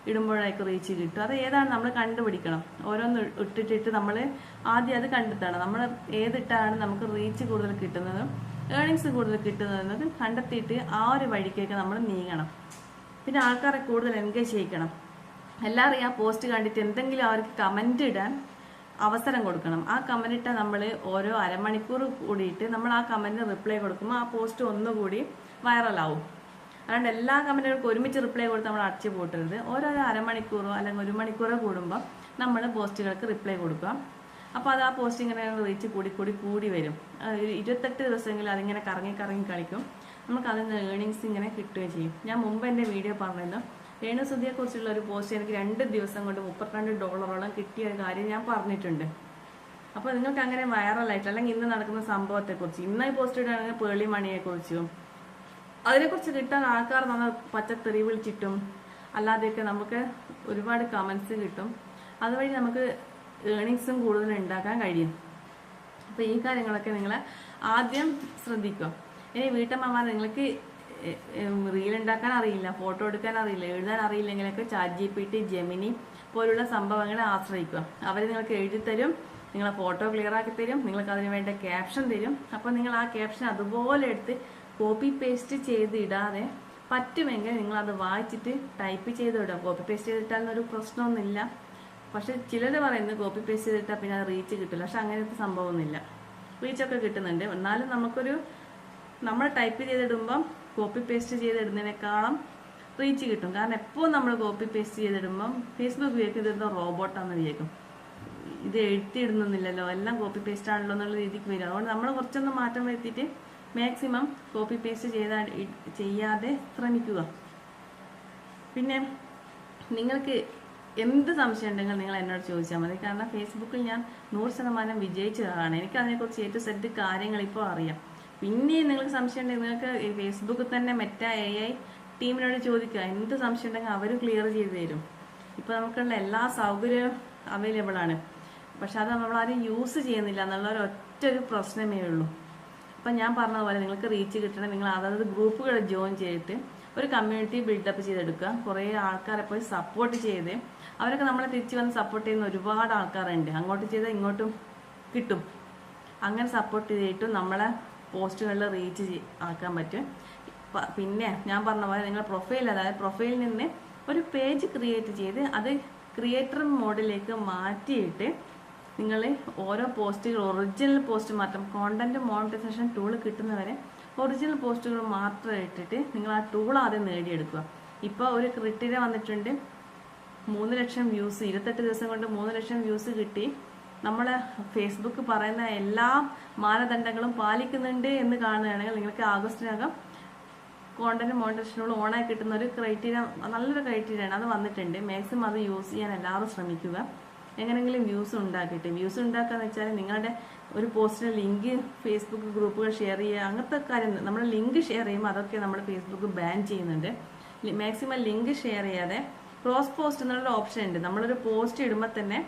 ഇടുമ്പോഴായിരിക്കും റീച്ച് കിട്ടും. അത് ഏതാണ് നമ്മൾ കണ്ടുപിടിക്കണം. ഓരോന്ന് ഇട്ടിട്ട് നമ്മൾ ആദ്യം അത് കണ്ടെത്തണം. നമ്മൾ ഏതിട്ടാണ് നമുക്ക് റീച്ച് കൂടുതൽ കിട്ടുന്നതും ഏണിങ്സ് കൂടുതൽ കിട്ടുന്നതെന്നത് കണ്ടെത്തിയിട്ട് ആ ഒരു വഴിക്കേക്ക് നമ്മൾ നീങ്ങണം. പിന്നെ ആൾക്കാരെ കൂടുതൽ എൻഗേജ് ചെയ്യിക്കണം. എല്ലാവരും ആ പോസ്റ്റ് കണ്ടിട്ട് എന്തെങ്കിലും അവർക്ക് കമന്റ് ഇടാൻ അവസരം കൊടുക്കണം. ആ കമന്റ് ഇട്ടാൽ നമ്മൾ ഓരോ അരമണിക്കൂർ കൂടിയിട്ട് നമ്മൾ ആ കമന്റിന് റിപ്ലൈ കൊടുക്കുമ്പോൾ ആ പോസ്റ്റ് ഒന്നുകൂടി വൈറലാവും. അതുകൊണ്ട് എല്ലാ കമന്റുകൾക്കും ഒരുമിച്ച് റിപ്ലൈ കൊടുത്ത് നമ്മൾ അടച്ചു പോട്ടരുത്. ഓരോരോ അരമണിക്കൂറോ അല്ലെങ്കിൽ 1 മണിക്കൂറോ കൂടുമ്പോൾ നമ്മൾ പോസ്റ്റുകൾക്ക് റിപ്ലൈ കൊടുക്കുക. അപ്പോൾ അത് ആ പോസ്റ്റ് ഇങ്ങനെ റീച്ച് കൂടി വരും. 28 ദിവസമെങ്കിലും അതിങ്ങനെ കറങ്ങി കളിക്കും. നമുക്ക് അതിൽ നിന്ന് ഏർണിങ്സ് ഇങ്ങനെ കിട്ടുകയും ചെയ്യും. ഞാൻ മുമ്പ് എൻ്റെ വീഡിയോ പറഞ്ഞിരുന്നു, രേണുസുധിയെ കുറിച്ചുള്ള ഒരു പോസ്റ്റ് എനിക്ക് 2 ദിവസം കൊണ്ട് $32 കിട്ടിയ ഒരു കാര്യം ഞാൻ പറഞ്ഞിട്ടുണ്ട്. അപ്പോൾ നിങ്ങൾക്ക് അങ്ങനെ വൈറലായിട്ട് അല്ലെങ്കിൽ ഇന്ന് നടക്കുന്ന സംഭവത്തെക്കുറിച്ച്, ഇന്ന് ഈ പോസ്റ്റ് ഇടുകയാണെങ്കിൽ പേളി മണിയെക്കുറിച്ചും അതിനെക്കുറിച്ച് കിട്ടാൻ ആൾക്കാർ നമ്മൾ പച്ചത്തെറി വിളിച്ചിട്ടും അല്ലാതെയൊക്കെ നമുക്ക് ഒരുപാട് കമൻസ് കിട്ടും. അതുവഴി നമുക്ക് ഏർണിങ്സും കൂടുതൽ ഉണ്ടാക്കാൻ കഴിയും. അപ്പോൾ ഈ കാര്യങ്ങളൊക്കെ നിങ്ങൾ ആദ്യം ശ്രദ്ധിക്കുക. ഇനി വീട്ടമ്മമാർ നിങ്ങൾക്ക് റീൽ ഉണ്ടാക്കാൻ അറിയില്ല, ഫോട്ടോ എടുക്കാൻ അറിയില്ല, എഴുതാൻ അറിയില്ലെങ്കിലൊക്കെ ChatGPT, ജെമിനി പോലുള്ള സംഭവങ്ങളെ ആശ്രയിക്കുക. അവർ നിങ്ങൾക്ക് എഴുതിത്തരും, നിങ്ങളെ ഫോട്ടോ ക്ലിയർ ആക്കി തരും, നിങ്ങൾക്ക് അതിന് വേണ്ട ക്യാപ്ഷൻ തരും. അപ്പോൾ നിങ്ങൾ ആ ക്യാപ്ഷൻ അതുപോലെ എടുത്ത് കോപ്പി പേസ്റ്റ് ചെയ്ത് ഇടാതെ പറ്റുമെങ്കിൽ നിങ്ങൾ അത് വായിച്ചിട്ട് ടൈപ്പ് ചെയ്ത് ഇടുക. കോപ്പി പേസ്റ്റ് ചെയ്തിട്ടാലൊരു പ്രശ്നമൊന്നുമില്ല. പക്ഷെ ചിലർ പറയുന്നത് കോപ്പി പേസ്റ്റ് ചെയ്തിട്ടാൽ പിന്നെ അത് റീച്ച് കിട്ടില്ല. പക്ഷെ അങ്ങനത്തെ സംഭവമൊന്നുമില്ല, റീച്ചൊക്കെ കിട്ടുന്നുണ്ട്. എന്നാലും നമ്മൾ ടൈപ്പ് ചെയ്തിടുമ്പം കോപ്പി പേസ്റ്റ് ചെയ്തിടുന്നതിനേക്കാളും റീച്ച് കിട്ടും. കാരണം എപ്പോൾ നമ്മൾ കോപ്പി പേസ്റ്റ് ചെയ്തിടുമ്പം ഫേസ്ബുക്ക് വിചാരിക്കുന്നത് റോബോട്ടാണെന്ന് വിചാരിക്കും. ഇത് എഴുത്തിയിടുന്നില്ലല്ലോ, എല്ലാം കോപ്പി പേസ്റ്റ് ആണല്ലോ എന്നുള്ള രീതിക്ക് വരും. അതുകൊണ്ട് നമ്മൾ കുറച്ചൊന്ന് മാറ്റം വരുത്തിയിട്ട് മാക്സിമം കോപ്പി പേസ്റ്റ് ചെയ്യാതെ ശ്രമിക്കുക. പിന്നെ നിങ്ങൾക്ക് എന്ത് സംശയം ഉണ്ടെങ്കിൽ നിങ്ങൾ എന്നോട് ചോദിച്ചാൽ മതി. കാരണം ഫേസ്ബുക്കിൽ ഞാൻ 100% വിജയിച്ചതാണ്. എനിക്ക് അതിനെക്കുറിച്ച് ഏറ്റവും സെറ്റ് കാര്യങ്ങൾ ഇപ്പോൾ അറിയാം. പിന്നെ നിങ്ങൾക്ക് സംശയം ഉണ്ടെങ്കിൽ നിങ്ങൾക്ക് ഫേസ്ബുക്കിൽ തന്നെ മെറ്റ AI ടീമിനോട് ചോദിക്കുക. എന്ത് സംശയം ഉണ്ടെങ്കിൽ അവർ ക്ലിയർ ചെയ്ത് തരും. ഇപ്പോൾ നമുക്കുള്ള എല്ലാ സൗകര്യവും അവൈലബിൾ ആണ്. പക്ഷെ അത് നമ്മളാരും യൂസ് ചെയ്യുന്നില്ല എന്നുള്ള ഒറ്റൊരു പ്രശ്നമേ ഉള്ളൂ. അപ്പം ഞാൻ പറഞ്ഞതുപോലെ നിങ്ങൾക്ക് റീച്ച് കിട്ടണം, നിങ്ങൾ അതായത് ഗ്രൂപ്പുകൾ ജോയിൻ ചെയ്തിട്ട് ഒരു കമ്മ്യൂണിറ്റി ബിൽഡപ്പ് ചെയ്തെടുക്കുക. കുറേ ആൾക്കാരെ പോയി സപ്പോർട്ട് ചെയ്ത് അവരൊക്കെ നമ്മളെ തിരിച്ച് വന്ന് സപ്പോർട്ട് ചെയ്യുന്ന ഒരുപാട് ആൾക്കാരുണ്ട്. അങ്ങോട്ട് ചെയ്താൽ ഇങ്ങോട്ടും കിട്ടും. അങ്ങനെ സപ്പോർട്ട് ചെയ്തിട്ടും നമ്മളെ പോസ്റ്റുകളിൽ റീച്ച് ആക്കാൻ പറ്റും. പിന്നെ ഞാൻ പറഞ്ഞ പോലെ നിങ്ങളുടെ പ്രൊഫൈൽ, അതായത് പ്രൊഫൈലിൽ നിന്ന് ഒരു പേജ് ക്രിയേറ്റ് ചെയ്ത് അത് ക്രിയേറ്റർ മോഡിലേക്ക് മാറ്റിയിട്ട് നിങ്ങൾ ഓരോ പോസ്റ്റുകൾ ഒറിജിനൽ പോസ്റ്റ് മാത്രം, കോണ്ടന്റ് മോണിറ്റൈസേഷൻ ടൂൾ കിട്ടുന്നവരെ ഒറിജിനൽ പോസ്റ്റുകൾ മാത്രം ഇട്ടിട്ട് നിങ്ങൾ ആ ടൂൾ ആദ്യം നേടിയെടുക്കുക. ഇപ്പോൾ ഒരു ക്രിറ്റീരിയ വന്നിട്ടുണ്ട്, 3 ലക്ഷം വ്യൂസ്, 28 ദിവസം കൊണ്ട് 3 ലക്ഷം വ്യൂസ് കിട്ടി. നമ്മളെ ഫേസ്ബുക്ക് പറയുന്ന എല്ലാ മാനദണ്ഡങ്ങളും പാലിക്കുന്നുണ്ട് എന്ന് കാണുകയാണെങ്കിൽ നിങ്ങൾക്ക് ആഗസ്റ്റിനകം കോണ്ടന്റ് മോണിറ്റൈസേഷൻ ഓണായി കിട്ടുന്ന ഒരു ക്രൈറ്റീരിയ, നല്ലൊരു ക്രൈറ്റീരിയയാണ്. അത് വന്നിട്ടുണ്ട്. മാക്സിമം അത് യൂസ് ചെയ്യാൻ എല്ലാവരും ശ്രമിക്കുക. എങ്ങനെയെങ്കിലും വ്യൂസ് ഉണ്ടാക്കിയിട്ട്, വ്യൂസ് ഉണ്ടാക്കാന്ന് വെച്ചാൽ നിങ്ങളുടെ ഒരു പോസ്റ്റിന് ലിങ്ക് ഫേസ്ബുക്ക് ഗ്രൂപ്പുകൾ ഷെയർ ചെയ്യുക, അങ്ങനത്തെ കാര്യം. നമ്മൾ ലിങ്ക് ഷെയർ ചെയ്യുമ്പോൾ അതൊക്കെ നമ്മൾ ഫേസ്ബുക്ക് ബാൻ ചെയ്യുന്നുണ്ട്. മാക്സിമം ലിങ്ക് ഷെയർ ചെയ്യാതെ ക്രോസ് പോസ്റ്റ് എന്നുള്ളൊരു ഓപ്ഷൻ ഉണ്ട്. നമ്മളൊരു പോസ്റ്റ് ഇടുമ്പോൾ തന്നെ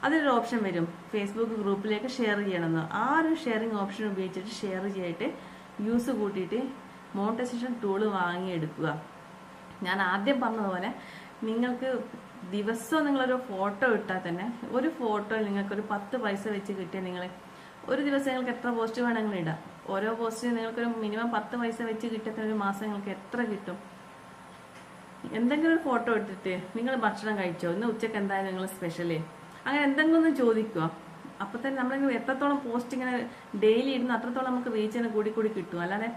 അതിലൊരു ഓപ്ഷൻ വരും, ഫേസ്ബുക്ക് ഗ്രൂപ്പിലേക്ക് ഷെയർ ചെയ്യണമെന്ന്. ആ ഒരു ഷെയറിങ് ഓപ്ഷൻ ഉപയോഗിച്ചിട്ട് ഷെയർ ചെയ്തിട്ട് വ്യൂസ് കൂട്ടിയിട്ട് മോണിറ്റൈസേഷൻ ടൂള് വാങ്ങിയെടുക്കുക. ഞാൻ ആദ്യം പറഞ്ഞതുപോലെ നിങ്ങൾക്ക് ദിവസവും നിങ്ങളൊരു ഫോട്ടോ ഇട്ടാൽ തന്നെ, ഒരു ഫോട്ടോയിൽ നിങ്ങൾക്കൊരു 10 പൈസ വെച്ച് കിട്ടിയാൽ നിങ്ങൾ ഒരു ദിവസം നിങ്ങൾക്ക് എത്ര പോസ്റ്റ് വേണമെങ്കിലും ഇടാം. ഓരോ പോസ്റ്റിന് നിങ്ങൾക്കൊരു മിനിമം 10 പൈസ വെച്ച് കിട്ടിയ ഒരു മാസം നിങ്ങൾക്ക് എത്ര കിട്ടും? എന്തെങ്കിലും ഒരു ഫോട്ടോ എടുത്തിട്ട് നിങ്ങൾ ഭക്ഷണം കഴിച്ചോ, ഇന്ന് ഉച്ചക്ക് എന്തായാലും നിങ്ങൾ സ്പെഷ്യലേ, അങ്ങനെ എന്തെങ്കിലും ഒന്ന് ചോദിക്കുക. അപ്പോൾ തന്നെ നമ്മൾ എത്രത്തോളം പോസ്റ്റ് ഇങ്ങനെ ഡെയിലി ഇടുന്ന അത്രത്തോളം നമുക്ക് റീച്ചിന് കൂടി കിട്ടും. അല്ലാതെ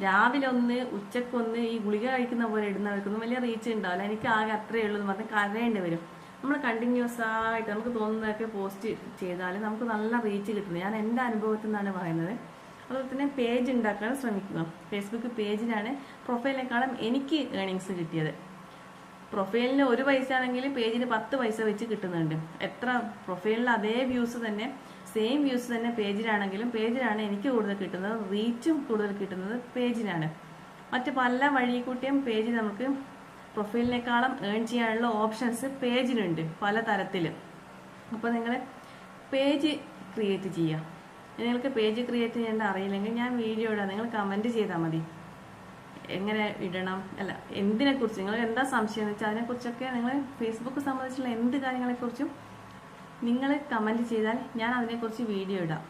രാവിലെ ഒന്ന് ഉച്ചക്കൊന്ന് ഈ ഗുളിക കഴിക്കുന്ന പോലെ ഇടുന്നവർക്കൊന്നും വലിയ റീച്ച് ഉണ്ടാവില്ല. എനിക്ക് ആകെ അത്രയേ ഉള്ളൂ എന്ന് പറഞ്ഞ് കരയേണ്ടി വരും. നമ്മൾ കണ്ടിന്യൂസ് ആയിട്ട് നമുക്ക് തോന്നുന്നതൊക്കെ പോസ്റ്റ് ചെയ്താൽ നമുക്ക് നല്ല റീച്ച് കിട്ടുന്നത്. ഞാൻ എൻ്റെ അനുഭവത്തിൽ നിന്നാണ് പറയുന്നത്. അതുപോലെ തന്നെ പേജ് ഉണ്ടാക്കാൻ ശ്രമിക്കുക. ഫേസ്ബുക്ക് പേജിനാണ് പ്രൊഫൈലിനേക്കാളും എനിക്ക് ഏർണിങ്സ് കിട്ടിയത്. പ്രൊഫൈലിന് 1 പൈസ ആണെങ്കിൽ പേജിന് 10 പൈസ വെച്ച് കിട്ടുന്നുണ്ട്. എത്ര പ്രൊഫൈലിൽ അതേ വ്യൂസ് തന്നെ, സെയിം വ്യൂസ് തന്നെ പേജിലാണെങ്കിലും പേജിലാണ് എനിക്ക് കൂടുതൽ കിട്ടുന്നത്. റീച്ചും കൂടുതൽ കിട്ടുന്നത് പേജിനാണ്. മറ്റ് പല വഴി കൂട്ടിയും പേജിൽ നമുക്ക് പ്രൊഫൈലിനേക്കാളും ഏൺ ചെയ്യാനുള്ള ഓപ്ഷൻസ് പേജിലുണ്ട് പല തരത്തിൽ. അപ്പോൾ നിങ്ങൾ പേജ് ക്രിയേറ്റ് ചെയ്യുക. നിങ്ങൾക്ക് പേജ് ക്രിയേറ്റ് ചെയ്യേണ്ട അറിയില്ലെങ്കിൽ ഞാൻ വീഡിയോ ഇടാം, നിങ്ങൾ കമൻറ്റ് ചെയ്താൽ മതി. എങ്ങനെ ഇടണം, അല്ല എന്തിനെക്കുറിച്ച് നിങ്ങൾ എന്താ സംശയം എന്ന് വെച്ചാൽ അതിനെക്കുറിച്ചൊക്കെ നിങ്ങൾ ഫേസ്ബുക്ക് സംബന്ധിച്ചുള്ള എന്ത് കാര്യങ്ങളെക്കുറിച്ചും നിങ്ങൾ കമൻറ്റ് ചെയ്താൽ ഞാൻ അതിനെക്കുറിച്ച് വീഡിയോ ഇടാം.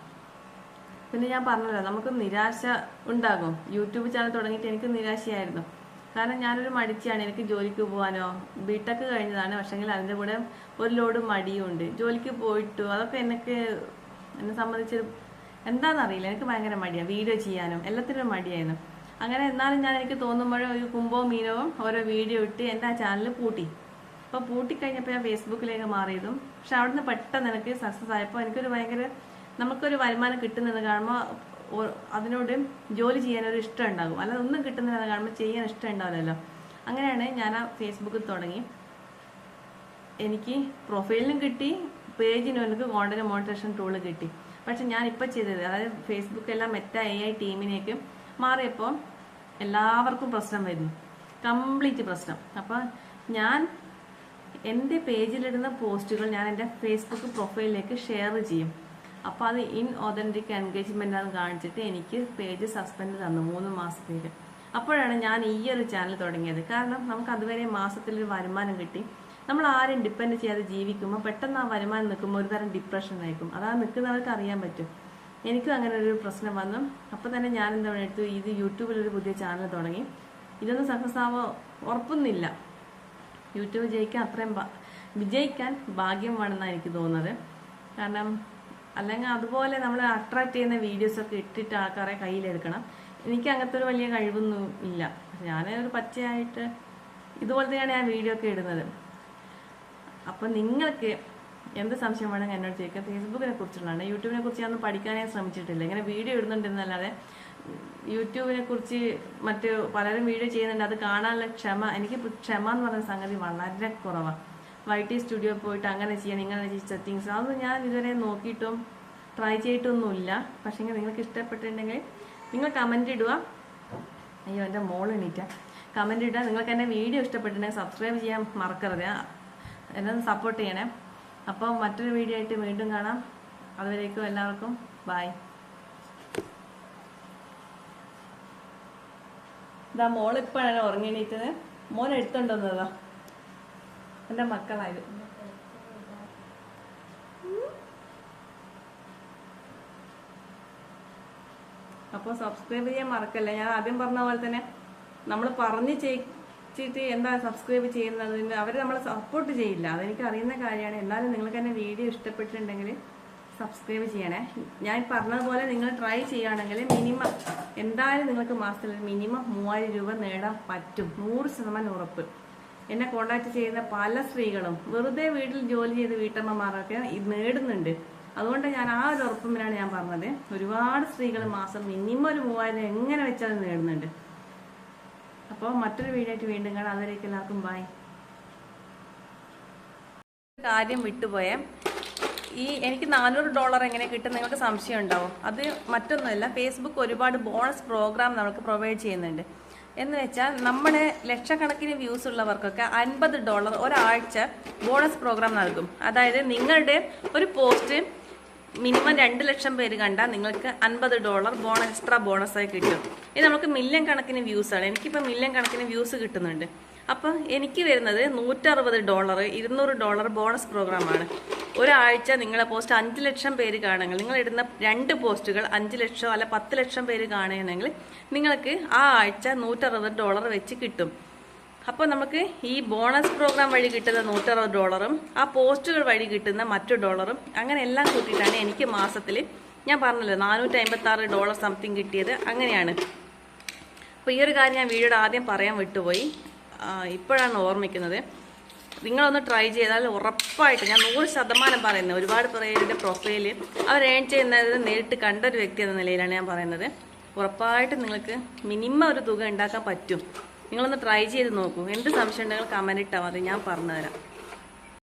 പിന്നെ ഞാൻ പറഞ്ഞല്ലോ, നമുക്ക് നിരാശ ഉണ്ടാകും. യൂട്യൂബ് ചാനൽ തുടങ്ങിയിട്ട് എനിക്ക് നിരാശയായിരുന്നു. കാരണം ഞാനൊരു മടിച്ചാണ്. എനിക്ക് ജോലിക്ക് പോകാനോ, ബിടെക് കഴിഞ്ഞതാണ്, പക്ഷെങ്കിൽ അതിൻ്റെ കൂടെ ഒരു ലോഡ് മടിയും ഉണ്ട്. ജോലിക്ക് പോയിട്ടു അതൊക്കെ എന്നെ സംബന്ധിച്ച് എന്താണെന്നറിയില്ല, എനിക്ക് ഭയങ്കര മടിയാണ്. വീഡിയോ ചെയ്യാനും എല്ലാത്തിനും മടിയായിരുന്നു. അങ്ങനെ എന്നാലും എനിക്ക് തോന്നുമ്പോഴും ഒരു കുമ്പോ മീനവും ഓരോ വീഡിയോ ഇട്ട് എൻ്റെ ആ ചാനൽ പൂട്ടി. അപ്പോൾ പൂട്ടിക്കഴിഞ്ഞപ്പോൾ ഞാൻ ഫേസ്ബുക്കിലേക്ക് മാറിയതും, പക്ഷെ അവിടുന്ന് പെട്ടെന്ന് എനിക്ക് സക്സസ് ആയപ്പോൾ എനിക്കൊരു ഭയങ്കര നമുക്കൊരു വരുമാനം കിട്ടുന്നത് കാണുമ്പോൾ അതിനോട് ജോലി ചെയ്യാനൊരു ഇഷ്ടം ഉണ്ടാകും. അല്ലാതെ ഒന്നും കിട്ടുന്നത് കാണുമ്പോൾ ചെയ്യാൻ ഇഷ്ടം ഉണ്ടാവില്ലല്ലോ. അങ്ങനെയാണ് ഞാൻ ആ ഫേസ്ബുക്കിൽ തുടങ്ങി. എനിക്ക് പ്രൊഫൈലിനും കിട്ടി, പേജിനും എനിക്ക് കോണ്ടന്റ് മോണിറ്റൈസേഷൻ ടൂള് കിട്ടി. പക്ഷെ ഞാൻ ഇപ്പോൾ ചെയ്തത്, അതായത് ഫേസ്ബുക്ക് എല്ലാം മെറ്റ AI ടീമിലേക്ക് മാറിയപ്പോൾ എല്ലാവർക്കും പ്രശ്നം വരുന്നു, കംപ്ലീറ്റ് പ്രശ്നം. അപ്പോൾ ഞാൻ എൻ്റെ പേജിലിടുന്ന പോസ്റ്റുകൾ ഞാൻ എൻ്റെ ഫേസ്ബുക്ക് പ്രൊഫൈലിലേക്ക് ഷെയർ ചെയ്യും. അപ്പോൾ അത് ഇൻഓതന്റിക് എൻഗേജ്മെൻ്റ് ആണെന്ന് കാണിച്ചിട്ട് എനിക്ക് പേജ് സസ്പെൻഡ് തന്നു 3 മാസത്തേക്ക്. അപ്പോഴാണ് ഞാൻ ഈ ഒരു ചാനൽ തുടങ്ങിയത്. കാരണം നമുക്ക് അതുവരെ മാസത്തിലൊരു വരുമാനം കിട്ടി. നമ്മൾ ആരും ഡിപ്പെൻഡ് ചെയ്യാതെ ജീവിക്കുമ്പോൾ പെട്ടെന്ന് ആ വരുമാനം നിൽക്കുമ്പോൾ ഒരു തരം ഡിപ്രഷൻ ആയിരിക്കും. അതാ നിൽക്കുന്നവർക്ക് അറിയാൻ പറ്റും. എനിക്കും അങ്ങനെ ഒരു പ്രശ്നം വന്നു. അപ്പോൾ തന്നെ ഞാൻ എന്താ എടുത്തു, ഇത് യൂട്യൂബിലൊരു പുതിയ ചാനൽ തുടങ്ങി. ഇതൊന്നും സക്സസ് ആവോ ഉറപ്പൊന്നുമില്ല. യൂട്യൂബ് വിജയിക്കാൻ ഭാഗ്യം വേണമെന്നാണ് എനിക്ക് തോന്നുന്നത്. കാരണം അല്ലെങ്കിൽ അതുപോലെ നമ്മൾ അട്രാക്ട് ചെയ്യുന്ന വീഡിയോസൊക്കെ ഇട്ടിട്ട് ആൾക്കാരെ കയ്യിലെടുക്കണം. എനിക്ക് അങ്ങനത്തെ ഒരു വലിയ കഴിവൊന്നും ഇല്ല. ഞാൻ ഒരു പച്ചയായിട്ട് ഇതുപോലെ തന്നെയാണ് ഞാൻ വീഡിയോ ഒക്കെ ഇടുന്നത്. അപ്പം നിങ്ങൾക്ക് എന്ത് സംശയം വേണമെങ്കിൽ എന്നോട് ചോദിക്കാം. ഫേസ്ബുക്കിനെ കുറിച്ചുള്ളതാണ്. യൂട്യൂബിനെ കുറിച്ച് ഞാൻ പഠിക്കാനേ ശ്രമിച്ചിട്ടില്ല. ഇങ്ങനെ വീഡിയോ ഇടുന്നുണ്ടെന്നല്ലാതെ യൂട്യൂബിനെ കുറിച്ച് മറ്റ് പലരും വീഡിയോ ചെയ്യുന്നുണ്ട്. അത് കാണാനുള്ള എനിക്ക് ക്ഷമ എന്ന് പറയുന്ന സംഗതി വളരെ കുറവാണ്. YT സ്റ്റുഡിയോ പോയിട്ട് അങ്ങനെ ചെയ്യണം, ഇങ്ങനെ സെറ്റിങ്സ്, അതൊന്നും ഞാൻ ഇതുവരെ നോക്കിയിട്ടും ട്രൈ ചെയ്തിട്ടൊന്നുമില്ല. പക്ഷേ നിങ്ങൾക്ക് ഇഷ്ടപ്പെട്ടിട്ടുണ്ടെങ്കിൽ നിങ്ങൾ കമൻറ്റ് ഇടുക. അയ്യോ, എൻ്റെ മോൾ എണീറ്റ. കമൻറ്റ് ഇടുക. നിങ്ങൾക്ക് എൻ്റെ വീഡിയോ ഇഷ്ടപ്പെട്ടിട്ടുണ്ടെങ്കിൽ സബ്സ്ക്രൈബ് ചെയ്യാൻ മറക്കരുത്. എന്നെ സപ്പോർട്ട് ചെയ്യണേ. അപ്പം മറ്റൊരു വീഡിയോ ആയിട്ട് വീണ്ടും കാണാം. അതുവരേക്കും എല്ലാവർക്കും ബൈ. ഇതാ മോളിപ്പോഴാണ് ഉറങ്ങിണീറ്റത്. മോൻ എടുത്തോണ്ടോന്നതാ എൻ്റെ മക്കളായത്. അപ്പോൾ സബ്സ്ക്രൈബ് ചെയ്യാൻ മറക്കല്ലേ. ഞാൻ ആദ്യം പറഞ്ഞ പോലെ തന്നെ നമ്മൾ പറഞ്ഞ് ചെയ്യിച്ചിട്ട് എന്താ സബ്സ്ക്രൈബ് ചെയ്യുന്നതിന് അവർ നമ്മളെ സപ്പോർട്ട് ചെയ്യില്ല. അതെനിക്ക് അറിയുന്ന കാര്യമാണ്. എന്നാലും നിങ്ങൾക്ക് എൻ്റെ വീഡിയോ ഇഷ്ടപ്പെട്ടിട്ടുണ്ടെങ്കിൽ സബ്സ്ക്രൈബ് ചെയ്യണേ. ഞാൻ പറഞ്ഞതുപോലെ നിങ്ങൾ ട്രൈ ചെയ്യുകയാണെങ്കിൽ മിനിമം എന്തായാലും നിങ്ങൾക്ക് മാസത്തിൽ മിനിമം 3000 രൂപ നേടാൻ പറ്റും. 100% ഉറപ്പ്. എന്നെ കോണ്ടാക്ട് ചെയ്യുന്ന പല സ്ത്രീകളും വെറുതെ വീട്ടിൽ ജോലി ചെയ്ത് വീട്ടമ്മമാരൊക്കെ ഇത് നേടുന്നുണ്ട്. അതുകൊണ്ട് ഞാൻ ആ ഒരു ഉറപ്പിലാണ് ഞാൻ പറഞ്ഞത്. ഒരുപാട് സ്ത്രീകൾ മാസം മിനിമം ഒരു 3000 എങ്ങനെ വെച്ചാൽ നേടുന്നുണ്ട്. അപ്പോൾ മറ്റൊരു വീഡിയോ ആയിട്ട് വീണ്ടും കാണാം. അതുവരേക്കും എല്ലാവർക്കും ബൈ. കാര്യം വിട്ടുപോയേ, എനിക്ക് $400 എങ്ങനെ കിട്ടും നിങ്ങൾക്ക് സംശയം ഉണ്ടാവും. അത് മറ്റൊന്നുമല്ല, ഫേസ്ബുക്ക് ഒരുപാട് ബോണസ് പ്രോഗ്രാം നമുക്ക് പ്രൊവൈഡ് ചെയ്യുന്നുണ്ട്. എന്ന് വെച്ചാൽ നമ്മുടെ ലക്ഷക്കണക്കിന് വ്യൂസ് ഉള്ളവർക്കൊക്കെ $50 ഒരാഴ്ച ബോണസ് പ്രോഗ്രാം നൽകും. അതായത് നിങ്ങളുടെ ഒരു പോസ്റ്റ് മിനിമം 2 ലക്ഷം പേര് കണ്ടാൽ നിങ്ങൾക്ക് $50 എക്സ്ട്രാ ബോണസായി കിട്ടും. ഇത് നമുക്ക് മില്യൺ കണക്കിന് വ്യൂസാണ്. എനിക്കിപ്പോൾ മില്യൺ കണക്കിന് വ്യൂസ് കിട്ടുന്നുണ്ട്. അപ്പം എനിക്ക് വരുന്നത് $160, $200 ബോണസ് പ്രോഗ്രാമാണ്. ഒരാഴ്ച നിങ്ങളെ പോസ്റ്റ് 5 ലക്ഷം പേര് കാണുമെങ്കിൽ, നിങ്ങൾ ഇടുന്ന 2 പോസ്റ്റുകൾ 5 ലക്ഷം അല്ല 10 ലക്ഷം പേര് കാണുകയാണെങ്കിൽ നിങ്ങൾക്ക് ആ ആഴ്ച $160 വെച്ച് കിട്ടും. അപ്പോൾ നമുക്ക് ഈ ബോണസ് പ്രോഗ്രാം വഴി കിട്ടുന്ന $160 ആ പോസ്റ്റുകൾ വഴി കിട്ടുന്ന മറ്റു ഡോളറും അങ്ങനെ എല്ലാം കൂട്ടിയിട്ടാണ് എനിക്ക് മാസത്തിൽ, ഞാൻ പറഞ്ഞല്ലോ, $456 സംതിങ് കിട്ടിയത്. അങ്ങനെയാണ്. അപ്പോൾ ഈ ഒരു കാര്യം ഞാൻ വീഡിയോയുടെ ആദ്യം പറയാൻ വിട്ടുപോയി. ഇപ്പോഴാണ് ഓർമ്മിക്കുന്നത്. നിങ്ങളൊന്ന് ട്രൈ ചെയ്താൽ ഉറപ്പായിട്ട്, ഞാൻ 100% പറയുന്നത്. ഒരുപാട് പേരുടെ പ്രൊഫൈല് അവർ ഏൺ ചെയ്യുന്നത് നേരിട്ട് കണ്ട ഒരു വ്യക്തി എന്ന നിലയിലാണ് ഞാൻ പറയുന്നത്. ഉറപ്പായിട്ട് നിങ്ങൾക്ക് മിനിമം ഒരു തുക ഉണ്ടാക്കാൻ പറ്റും. നിങ്ങളൊന്ന് ട്രൈ ചെയ്ത് നോക്കൂ. എന്ത് സംശയം ഉണ്ടെങ്കിൽ കമൻറ്റ് ഇട്ടാൽ മതി, ഞാൻ പറഞ്ഞുതരാം.